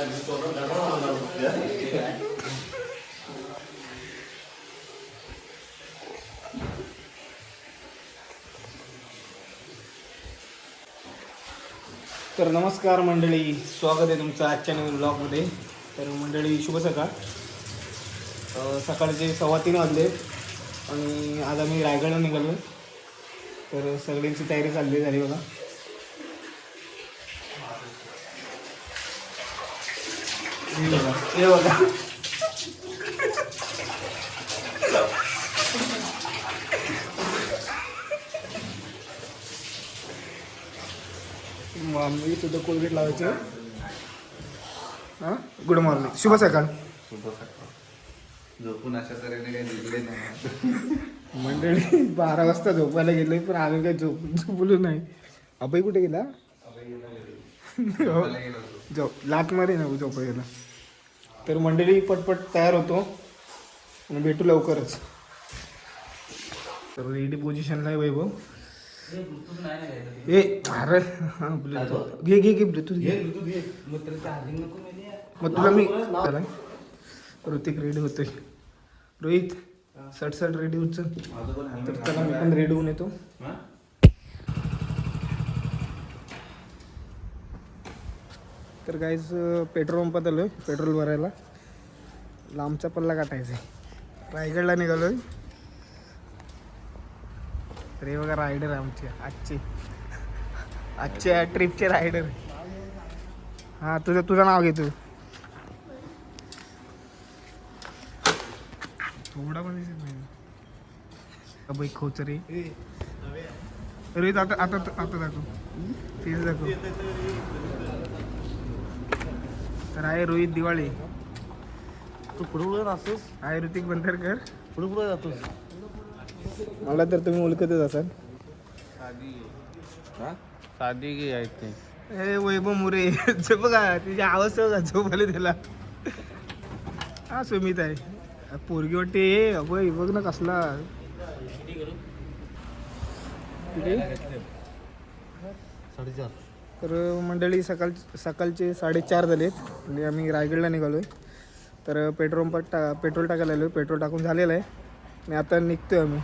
तर नमस्कार मंडळी, स्वागत आहे तुमचं आजच्या नवीन ब्लॉगमध्ये. तर मंडळी शुभ सकाळ. सकाळचे 3:15 वाजले आणि आज आम्ही रायगडला निघालो. तर सगळ्यांची तयारी चालली झाली बघा. हे बघा मी सुद्धा कोलगेट लावायचं. हां, गुड मॉर्निंग, शुभ सकाळ. झोपून अशा तऱ्हेने काही निघले नाही मंडळी 12 वाजता झोपायला गेलोय, पण आम्ही काही झोपलो नाही. अभय कुठे गेला? लाटमध्ये ना झोपायला. तर मंडळी पटपट तयार होतो आणि भेटू लवकरच. तर रेडी पोझिशनला आहे वैभव. ए अरे हां, ब्लूटूथ घे घे घे ब्लूटूथ घे. मग तुला मी चला. ऋतिक रेडी होतोय. रोहित सट रेडी होत. तर चला मी पण रेडी होऊन येतो. तर गाईज पेट्रोल पंपात आलोय पेट्रोल भरायला. लांबचा पल्ला गाठायचा आहे. रायगडला निघालोय. तर हे बघा रायडर आमचे आजच्या ट्रिपचे रायडर. हां, तुझं नाव घे. तू थोडा पण दिसत नाही. बाई खोचरे. रोहित आता दाखव. तेच दाखव. तर आहे रोहित दिवाळी. तू पुढे राहतोस? आहे ऋतिक बंदरकर. पुढे जातोस? मला तर तुम्ही ओळखतच असाल. साधी की आहेत ते. हे वैभव मुरे. बघा तिची आवाज बघा, झोप आली त्याला. हा सुमित आहे. पोरगी वाटते. अभय बघ ना कसला. तर मंडळी सकाळचे 4:30 झालेत आणि आम्ही रायगडला निघालोय. तर पेट्रोल टाकायला आलो. पेट्रोल टाकून झालेलं आहे आणि आता निघतोय आम्ही.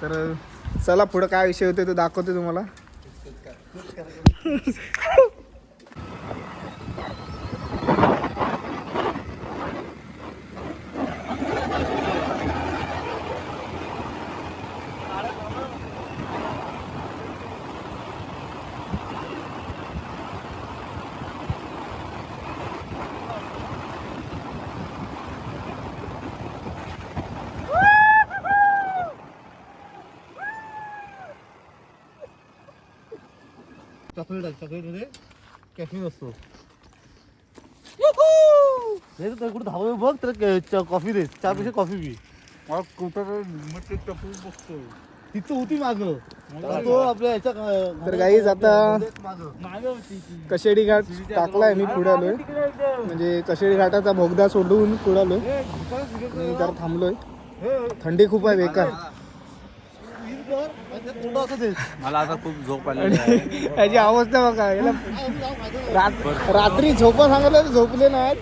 तर चला पुढं काय विषय होते तो दाखवतो तुम्हाला. चॉकलेट मध्ये कॅफीन असतो. कुठे धाव बघ तर कॉफी दे. चहापेक्षा कॉफी पी. मला कुठं मग टपू बघतो तिथं होती मागं. तो आपल्या ह्याच्या तर गाईज आता कशेडी घाट टाकलाय. मी पुढे आलोय. म्हणजे कशेडी घाटाचा बोगदा सोडून पुढे आलोय. मी जरा थांबलोय. थंडी खूप आहे बेकार. मला आता खूप झोप आली आहे. याची अवस्था बघा. याला रात्री झोपा सांगितलं तर झोपले नाहीत.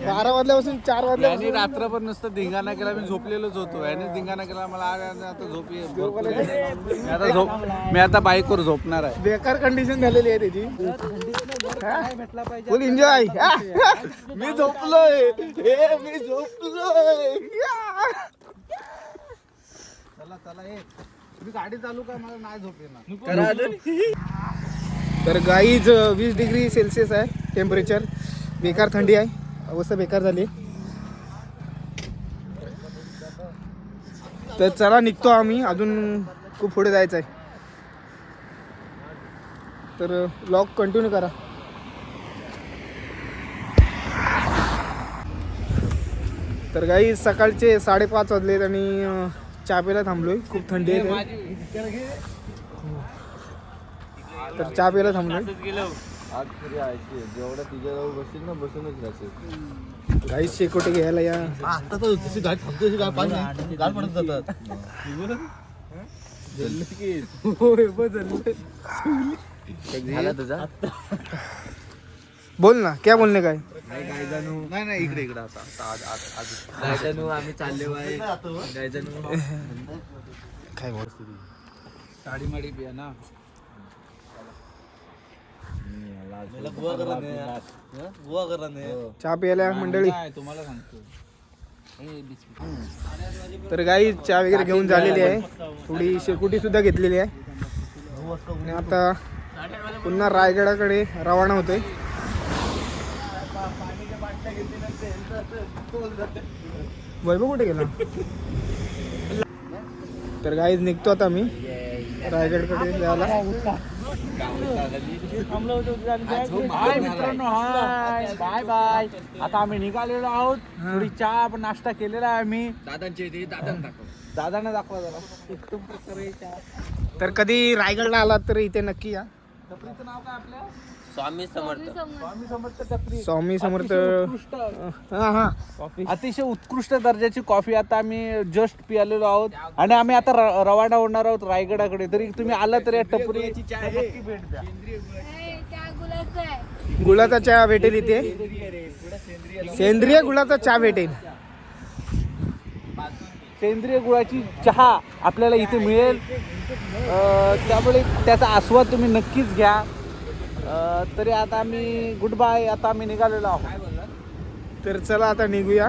12 वाजल्यापासून 4 वाजल्यापासून रात्रभर नुसतं धिंगाणा केला. मी झोपलेलोच होतो. याने धिंगाणा केला. मला आता झोप मी आता बाईकवर झोपणार आहे. बेकार कंडिशन झालेली आहे त्याची. Full enjoy. मी झोपलोय. मी झोपलोय. चला तुम्ही गाडी चालू का? मला नाही झोप येणार. तर गाईज 20 डिग्री सेल्सिअस आहे टेम्परेचर. बेकार थंडी आहे. अवस्था बेकार झाली. तर चला निघतो आम्ही. अजून खूप पुढे जायचं आहे. तर ब्लॉग कंटिन्यू करा. तर गाई सकाळचे 5:30 वाजलेत आणि चहा प्यायला थांबलोय. खूप थंडी आहे. तर चहा प्यायला थांबलोय. आज तरी आहे जेवढा तुझ्याजवळ बसेल ना बसूनच राहते. काही शेकोटे घ्यायला या. आता तर तशी गाडी थांबते. गाडी पडत जातात. होय बदल झाला तुझा. बोल ना क्या बोलणे काय नाही नाही इकडे इकडे आता गायजनू आम्ही चालले बाई गायजनू काय बोल साडी माडी बिया ना गोवा करा नाही चहा प्यायला मंडळी. तुम्हाला सांगतो तर गाई चहा वगैरे घेऊन झालेली आहे. थोडी शेकोटी सुद्धा घेतलेली आहे आणि आता पुन्हा रायगडाकडे रवाना होतोय. वैभव कुठे गेला? तर गाईज निघतो आता मी रायगडकडे जायला. हाय मित्रांनो, हाय बाय बाय. आता आम्ही निघालेलो आहोत. थोडी चहा नाश्ता केलेला आहे आम्ही. दादांना दाखवा जरा. एकदम प्रकारे चहा. तर कधी रायगडला आलात तर इथे नक्की या. टपरीचं नाव काय आपल्या? स्वामी समर्थ स्वामी समर्थ टपरी. स्वामी समर्थ. हा हा अतिशय उत्कृष्ट दर्जाची कॉफी आता आम्ही जस्ट पियालेलो आहोत आणि आम्ही आता रवाना होणार आहोत रायगडाकडे. तरी तुम्ही आला तर या टपरीची चहा नक्की भेट द्या. गुळाचा चहा भेटेल इथे. सेंद्रिय गुळाचा चहा भेटेल. सेंद्रिय गुळाची चहा आपल्याला इथे मिळेल. त्यामुळे त्याचा आस्वाद तुम्ही नक्कीच घ्या. तरी आता आम्ही गुड बाय. आता आम्ही निघालेलो आहोत. तर चला आता निघूया.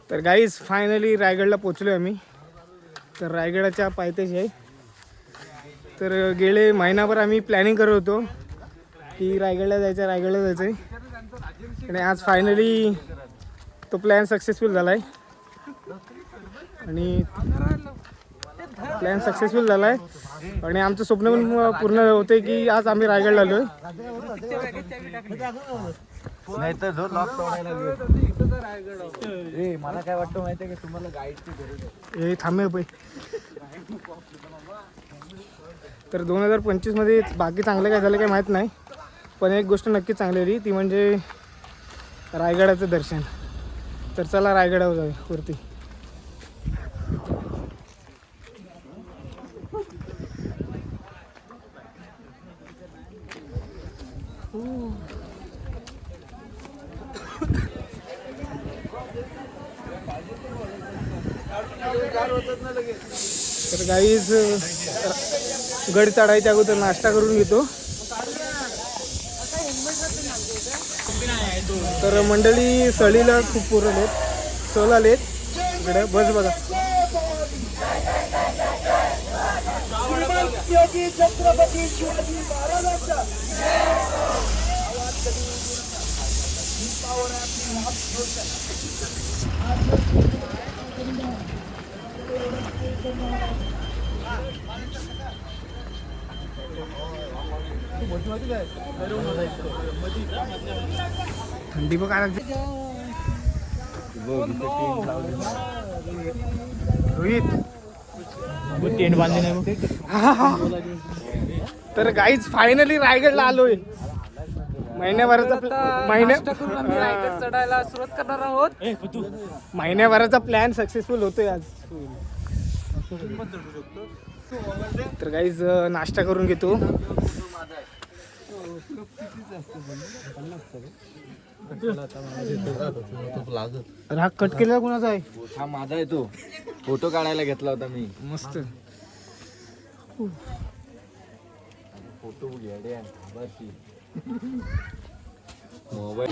तर गाईज फायनली रायगडला पोचलो आम्ही. तर रायगडाच्या पायथ्याशी आहे. तर गेले महिनाभर आम्ही प्लॅनिंग करत होतो की रायगडला जायचं आहे आणि आज फायनली तो प्लॅन सक्सेसफुल झाला आहे. आणि आणि आमचं स्वप्न पण पूर्ण होते की आज आम्ही रायगडला आलो आहे. नाही तर जो लॉक तोडायला मला काय वाटतं माहितीये की तुम्हाला गाईडची गरज आहे. हे थांबे पै. तर 2025 मध्ये बाकी चांगलं काय झालं काय माहीत नाही, पण एक गोष्ट नक्की चांगली होती ती म्हणजे रायगडाचं दर्शन. तर चला रायगडावर जाऊया वरती. तर गाईज गड चढायच्या अगोदर नाश्ता करून घेतो. तर मंडळी सळीला खूप पोरं आलेत, सहल आलेत इकडे. बस बघा. छत्रपती शिवाजी महाराजांचा थंडी बघ काय लागते. रोहित टेंट बांधले नाही. तर गाईज फायनली रायगडला आलोय. रायगड चढायला सुरुवात करणार आहोत. महिन्याभराचा प्लॅन सक्सेसफुल होतोय आज. तर काहीच नाश्ता करून घेतो. राग कट केलेला कोणाचा आहे? हा माझा आहे तो. फोटो काढायला घेतला होता मी. मस्त. फोटो घ्या मोबाईल.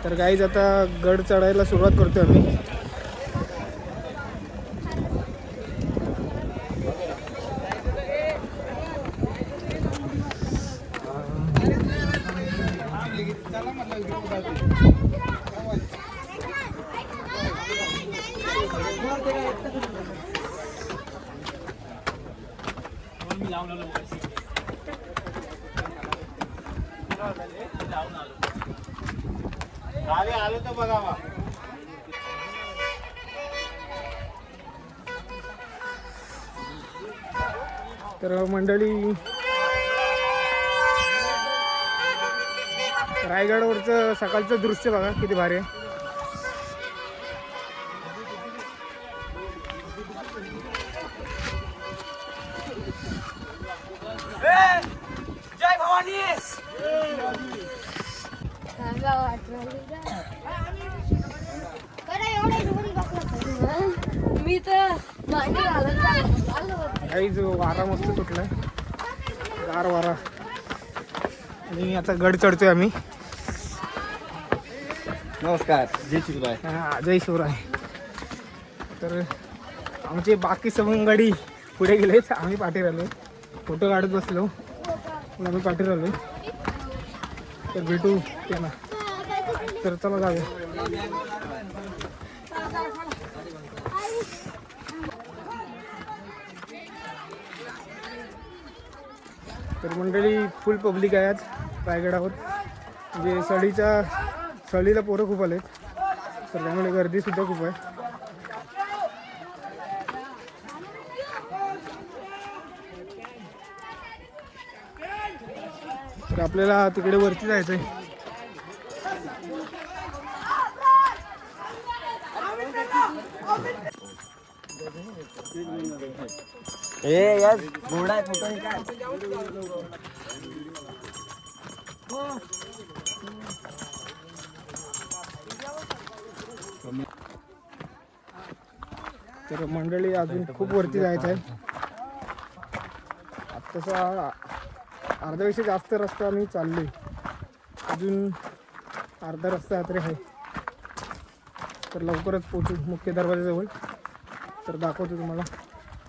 तर काहीच आता गड चढायला सुरुवात करतोय आम्ही. तर मंडळी रायगडवरचं सकाळचं दृश्य बघा किती भारी आहे. जय भवानी. मी तर काहीच वारा मस्त सुटलाय, गार वारा. आणि आता गड चढतोय आम्ही. नमस्कार, जय शिवराय. हा, जय शिवराय. तर आमचे बाकी सवंगडी पुढे गेलेत, आम्ही पाठी राहिलो. फोटो काढत बसलो पण आम्ही पाठी राहिलो. तर भेटू त्यांना. तर चला जाऊया. तर मंडळी फुल पब्लिक आहे आज रायगडावर. म्हणजे सळीला पोरं खूप आलेत, तर त्यामुळे गर्दीसुद्धा खूप आहे. तर आपल्याला तिकडे वरती जायचं आहे. घोडा आहे, फोटो काय. तर मंडळी अजून खूप वरती जायचं आहे. तसा अर्ध्यापेक्षा जास्त रस्ता आम्ही चाललोय, अजून अर्धा रस्ता तरी आहे. तर लवकरच पोचू मुख्य दरवाजाजवळ. तर दाखवतो तुम्हाला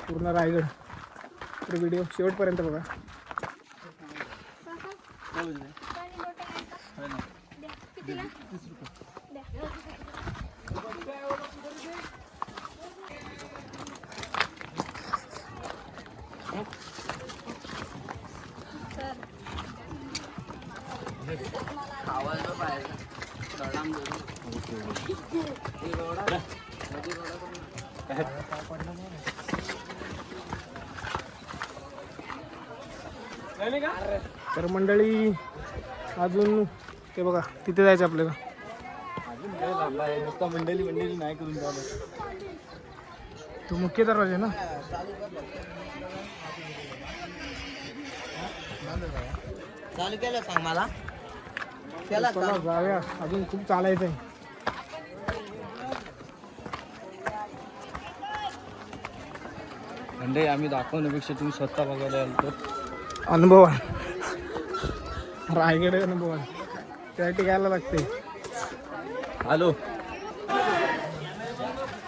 पूर्ण रायगड. तर व्हिडिओ शेवटपर्यंत बघा. तर मंडळी अजून ते बघा तिथे जायचं आपल्याला. नुसता मंडळी नाही करून जावं. तो मुख्य दरवाजा आहे ना. चालू केलं सांग मला. चला जाऊया, अजून खूप चालायचं आहे. म्हणजे आम्ही दाखवण्यापेक्षा तुम्ही स्वतः बघायला आलो. अनुभव रायगड अनुभव त्यासाठी घ्यायला लागते. हॅलो.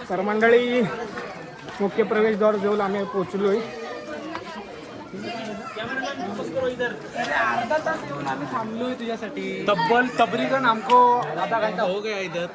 तर मंडळी मुख्य प्रवेशद्वार जवळ आम्ही पोचलोय. अर्धा तास येऊन आम्ही थांबलोय तुझ्यासाठी. तब्बल तबरीगन हमको आधा घंटा हो गया इधर.